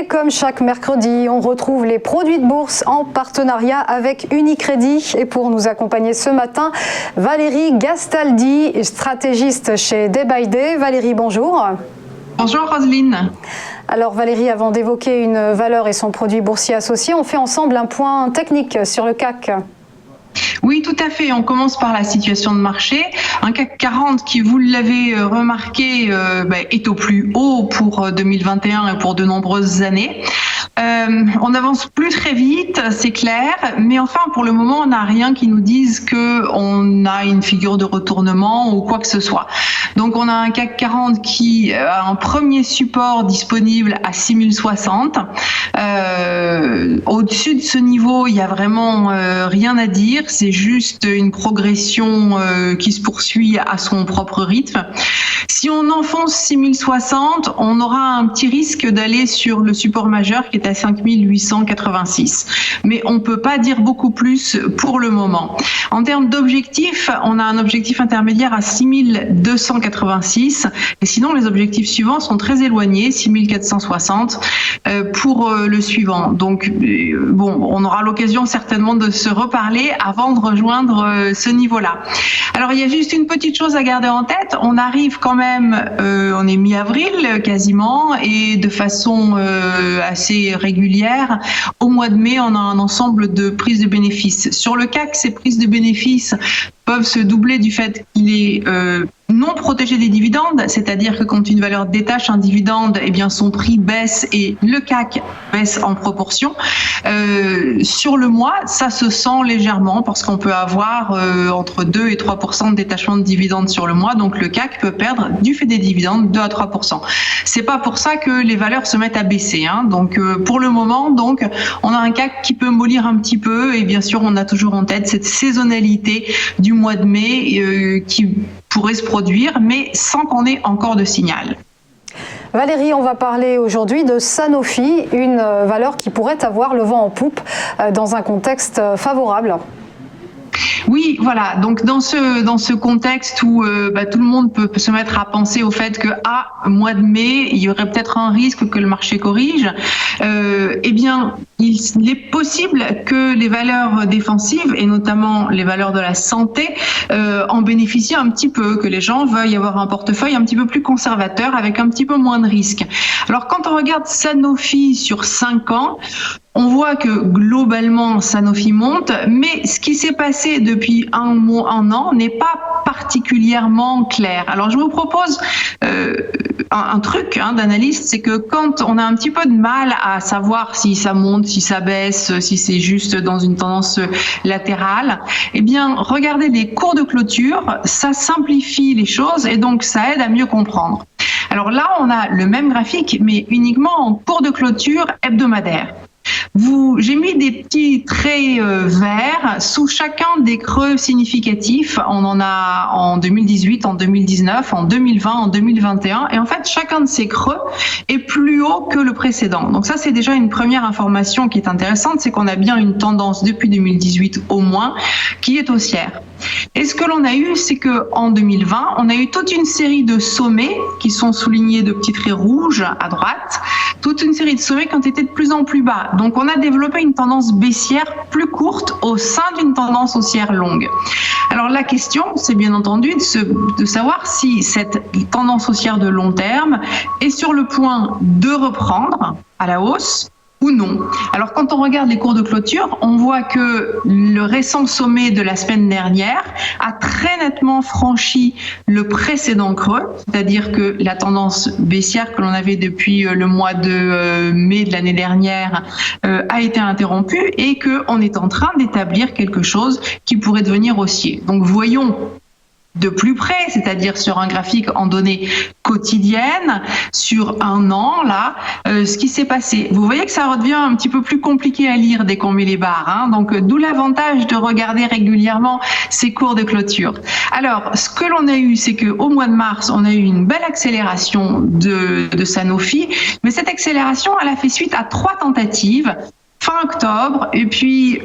Et comme chaque mercredi, on retrouve les produits de bourse en partenariat avec Unicredit. Et pour nous accompagner ce matin, Valérie Gastaldi, stratégiste chez Day by Day. Valérie, bonjour. Bonjour Roselyne. Alors Valérie, avant d'évoquer une valeur et son produit boursier associé, on fait ensemble un point technique sur le CAC. Oui, tout à fait. On commence par la situation de marché. Un CAC 40 qui, vous l'avez remarqué, est au plus haut pour 2021 et pour de nombreuses années. On n'avance plus très vite, c'est clair, mais enfin, pour le moment, on n'a rien qui nous dise qu'on a une figure de retournement ou quoi que ce soit. Donc, on a un CAC 40 qui a un premier support disponible à 6060. Au-dessus de ce niveau, il n'y a vraiment rien à dire. C'est juste une progression qui se poursuit à son propre rythme. Si on enfonce 6060, on aura un petit risque d'aller sur le support majeur qui est à 5886. Mais on ne peut pas dire beaucoup plus pour le moment. En termes d'objectifs, on a un objectif intermédiaire à 6286. Et sinon, les objectifs suivants sont très éloignés, 6460 pour le suivant. Donc, on aura l'occasion certainement de se reparler avant de rejoindre ce niveau-là. Alors, il y a juste une petite chose à garder en tête. On arrive quand même, on est mi-avril quasiment, et de façon assez régulière, au mois de mai, on a un ensemble de prises de bénéfices. Sur le CAC, ces prises de bénéfices peuvent se doubler du fait qu'il est non protégé des dividendes, c'est-à-dire que quand une valeur détache un dividende, eh bien son prix baisse et le CAC baisse en proportion. Sur le mois, ça se sent légèrement parce qu'on peut avoir entre 2 et 3% de détachement de dividendes sur le mois, donc le CAC peut perdre du fait des dividendes 2 à 3%. C'est pas pour ça que les valeurs se mettent à baisser, hein. Donc pour le moment, donc on a un CAC qui peut mollir un petit peu et bien sûr on a toujours en tête cette saisonnalité du mois de mai qui pourrait se produire, mais sans qu'on ait encore de signal. Valérie, on va parler aujourd'hui de Sanofi, une valeur qui pourrait avoir le vent en poupe dans un contexte favorable. Oui, voilà. Donc dans ce contexte où tout le monde peut se mettre à penser au fait que mois de mai, il y aurait peut-être un risque que le marché corrige. Eh bien, il est possible que les valeurs défensives et notamment les valeurs de la santé en bénéficient un petit peu, que les gens veuillent avoir un portefeuille un petit peu plus conservateur avec un petit peu moins de risques. Alors quand on regarde Sanofi sur 5 ans, on voit que globalement Sanofi monte, mais ce qui s'est passé depuis un an n'est pas particulièrement clair. Alors je vous propose un truc d'analyse, c'est que quand on a un petit peu de mal à savoir si ça monte, si ça baisse, si c'est juste dans une tendance latérale, eh bien regardez les cours de clôture, ça simplifie les choses et donc ça aide à mieux comprendre. Alors là, on a le même graphique, mais uniquement en cours de clôture hebdomadaire. J'ai mis des petits traits verts sous chacun des creux significatifs. On en a en 2018, en 2019, en 2020, en 2021. Et en fait, chacun de ces creux est plus haut que le précédent. Donc ça, c'est déjà une première information qui est intéressante, c'est qu'on a bien une tendance depuis 2018 au moins qui est haussière. Et ce que l'on a eu, c'est qu'en 2020, on a eu toute une série de sommets qui sont soulignés de petits traits rouges à droite, toute une série de sommets qui ont été de plus en plus bas. Donc on a développé une tendance baissière plus courte au sein d'une tendance haussière longue. Alors la question, c'est bien entendu de savoir si cette tendance haussière de long terme est sur le point de reprendre à la hausse ou non. Alors quand on regarde les cours de clôture, on voit que le récent sommet de la semaine dernière a très nettement franchi le précédent creux, c'est-à-dire que la tendance baissière que l'on avait depuis le mois de mai de l'année dernière a été interrompue et qu'on est en train d'établir quelque chose qui pourrait devenir haussier. Donc voyons de plus près, c'est-à-dire sur un graphique en données quotidiennes, sur un an, là, ce qui s'est passé. Vous voyez que ça redevient un petit peu plus compliqué à lire dès qu'on met les barres, hein. Donc d'où l'avantage de regarder régulièrement ces cours de clôture. Alors, ce que l'on a eu, c'est qu'au mois de mars, on a eu une belle accélération de Sanofi, mais cette accélération, elle a fait suite à 3 tentatives fin octobre et puis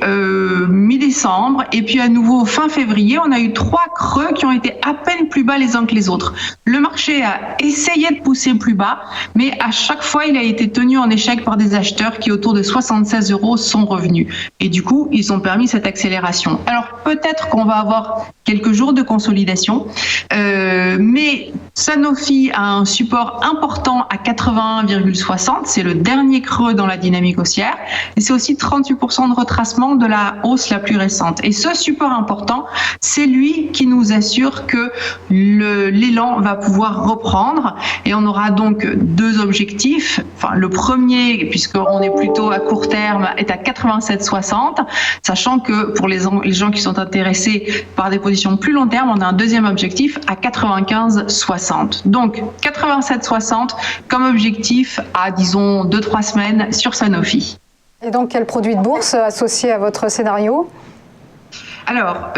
décembre et puis à nouveau fin février, on a eu 3 creux qui ont été à peine plus bas les uns que les autres. Le marché a essayé de pousser plus bas, mais à chaque fois, il a été tenu en échec par des acheteurs qui, autour de 76 € sont revenus. Et du coup, ils ont permis cette accélération. Alors peut-être qu'on va avoir quelques jours de consolidation, mais Sanofi a un support important à 81,60, c'est le dernier creux dans la dynamique haussière, et c'est aussi 38% de retracement de la hausse la plus récente. Et ce support important, c'est lui qui nous assure que l'élan va pouvoir reprendre, et on aura donc 2 objectifs. Enfin, le premier, puisqu'on est plutôt à court terme, est à 87,60, sachant que pour les gens qui sont intéressés par des positions plus long terme, on a un deuxième objectif à 95,60. Donc 87,60 comme objectif à, disons, 2-3 semaines sur Sanofi. Et donc quel produit de bourse associé à votre scénario ? Alors,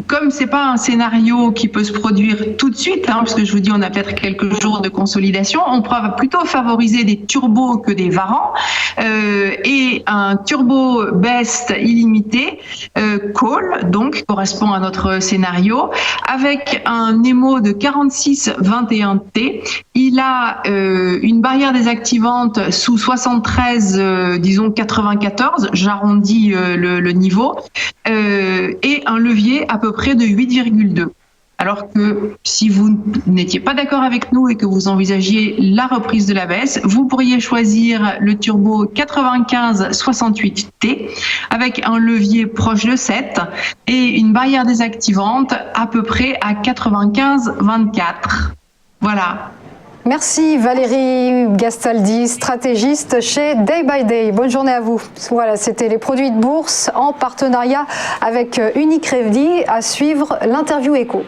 comme c'est pas un scénario qui peut se produire tout de suite, parce que je vous dis on a peut-être quelques jours de consolidation, on va plutôt favoriser des turbos que des varants, et un turbo best illimité call, donc correspond à notre scénario, avec un Nemo de 46,21T. Il a une barrière désactivante sous 73, disons 94, j'arrondis le niveau, et un levier à peu près de 8,2. Alors que si vous n'étiez pas d'accord avec nous et que vous envisagiez la reprise de la baisse, vous pourriez choisir le turbo 95-68T avec un levier proche de 7 et une barrière désactivante à peu près à 95-24. Voilà. Merci Valérie Gastaldi, stratégiste chez Day by Day. Bonne journée à vous. Voilà, c'était les produits de bourse en partenariat avec UniCredit. À suivre l'interview éco.